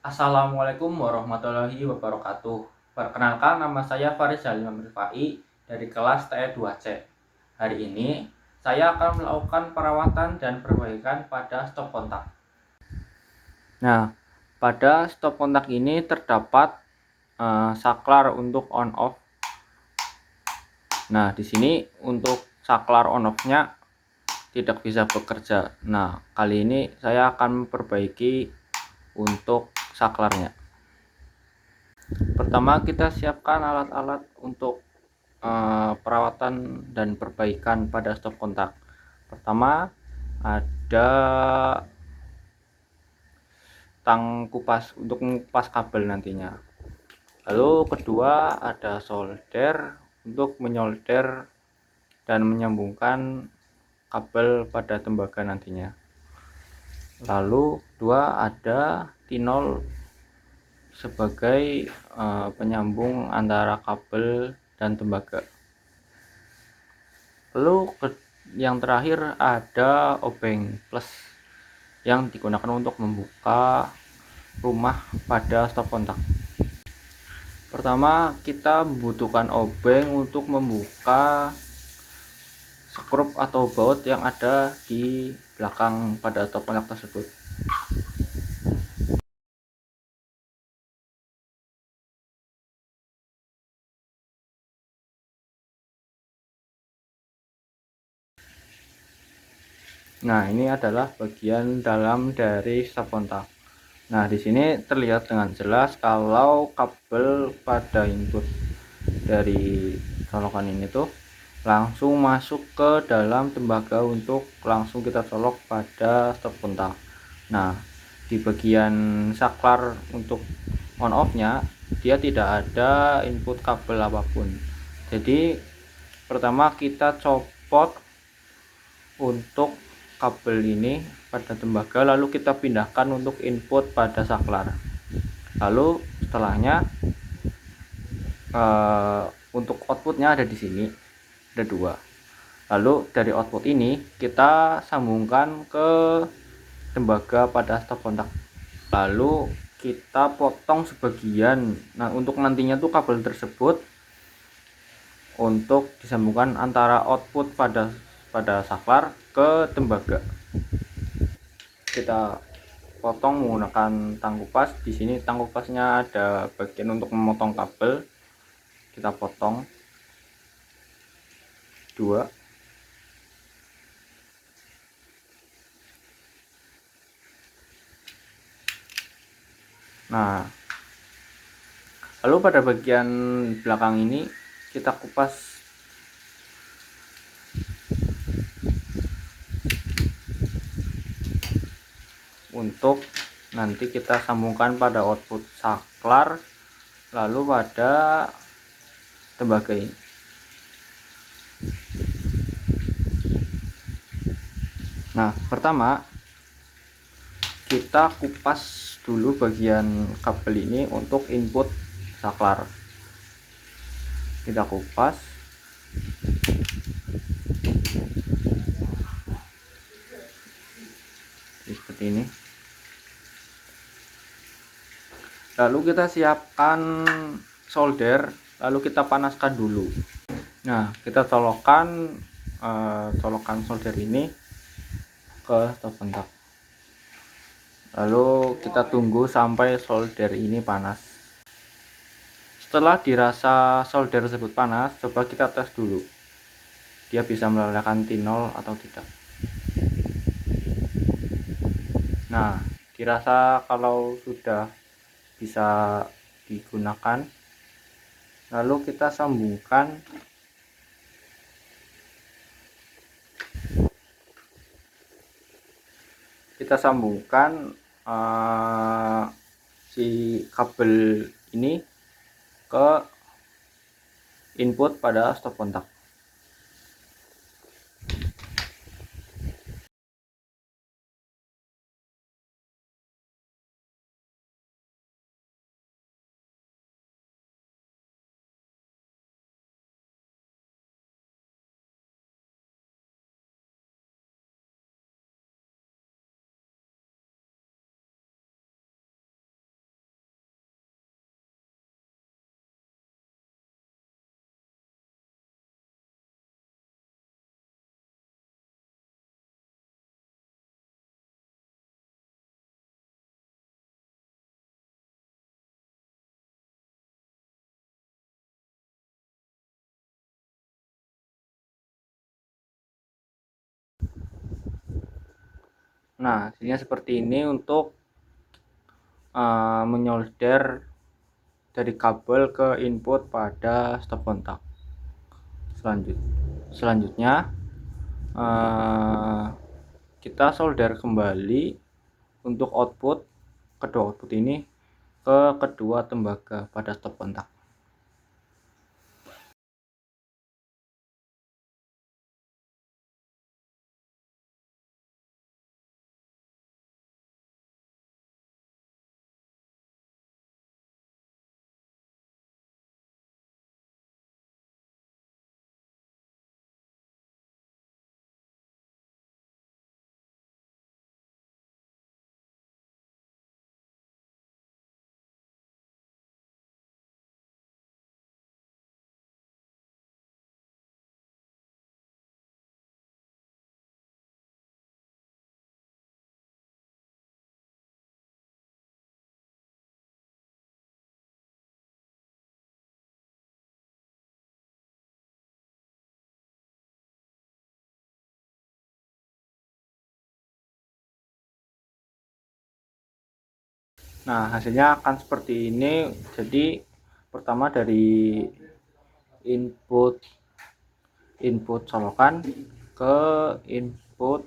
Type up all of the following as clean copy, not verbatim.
Assalamualaikum warahmatullahi wabarakatuh. Perkenalkan, nama saya Faris Halim Rifai dari kelas TE2C. Hari ini saya akan melakukan perawatan dan perbaikan pada stop kontak. Nah, pada stop kontak ini terdapat saklar untuk on off. Nah, di sini untuk saklar on off-nya tidak bisa bekerja. Nah, kali ini saya akan memperbaiki untuk saklarnya. Pertama, kita siapkan alat-alat untuk perawatan dan perbaikan pada stop kontak. Pertama, ada tang kupas untuk mengupas kabel nantinya. Lalu kedua, ada solder untuk menyolder dan menyambungkan kabel pada tembaga nantinya. Lalu kedua, ada tinol sebagai penyambung antara kabel dan tembaga. Lalu yang terakhir ada obeng plus yang digunakan untuk membuka rumah pada stop kontak. Pertama, kita membutuhkan obeng untuk membuka skrup atau baut yang ada di belakang pada stop kontak tersebut. Nah, ini adalah bagian dalam dari stop kontak. Nah, di sini terlihat dengan jelas kalau kabel pada input dari colokan ini tuh langsung masuk ke dalam tembaga untuk langsung kita colok pada stop kontak. Nah, di bagian saklar untuk on off nya dia tidak ada input kabel apapun. Jadi pertama kita copot untuk kabel ini pada tembaga, lalu kita pindahkan untuk input pada saklar. Lalu setelahnya untuk outputnya ada di sini, ada dua. Lalu dari output ini kita sambungkan ke tembaga pada stop kontak. Lalu kita potong sebagian. Nah, untuk nantinya tuh kabel tersebut untuk disambungkan antara output pada saklar ke tembaga. Kita potong menggunakan tang kupas. Di sini tang kupasnya ada bagian untuk memotong kabel. Kita potong dua. Nah, lalu pada bagian belakang ini kita kupas untuk nanti kita sambungkan pada output saklar lalu pada tembaga ini. Nah, pertama kita kupas dulu bagian kabel ini untuk input saklar. Kita kupas seperti ini. Lalu kita siapkan solder, lalu kita panaskan dulu. Nah, kita colokkan solder ini ke stop kontak. Lalu kita tunggu sampai solder ini panas. Setelah dirasa solder tersebut panas, coba kita tes dulu dia bisa melelehkan tinol atau tidak. Nah, dirasa kalau sudah bisa digunakan, lalu kita sambungkan si kabel ini ke input pada stop kontak. Nah, hasilnya seperti ini untuk menyolder dari kabel ke input pada stop kontak. Selanjutnya kita solder kembali untuk output kedua output ini ke kedua tembaga pada stop kontak. Nah, hasilnya akan seperti ini. Jadi pertama dari input colokan ke input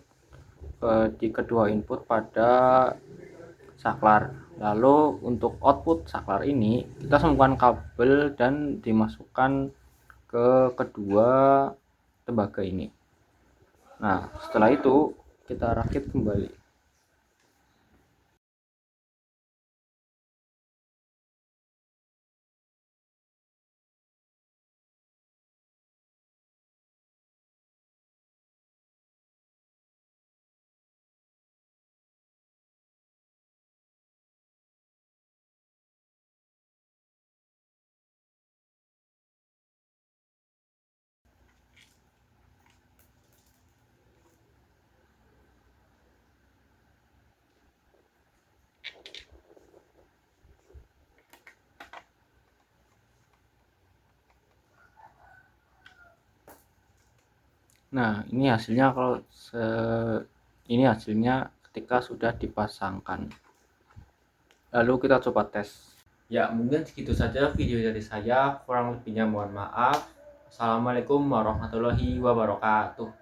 di kedua input pada saklar. Lalu untuk output saklar ini kita sambungkan kabel dan dimasukkan ke kedua tembaga ini. Nah, setelah itu kita rakit kembali. Nah, ini hasilnya ini hasilnya ketika sudah dipasangkan. Lalu kita coba tes. Ya, mungkin segitu saja video dari saya. Kurang lebihnya mohon maaf. Assalamualaikum warahmatullahi wabarakatuh.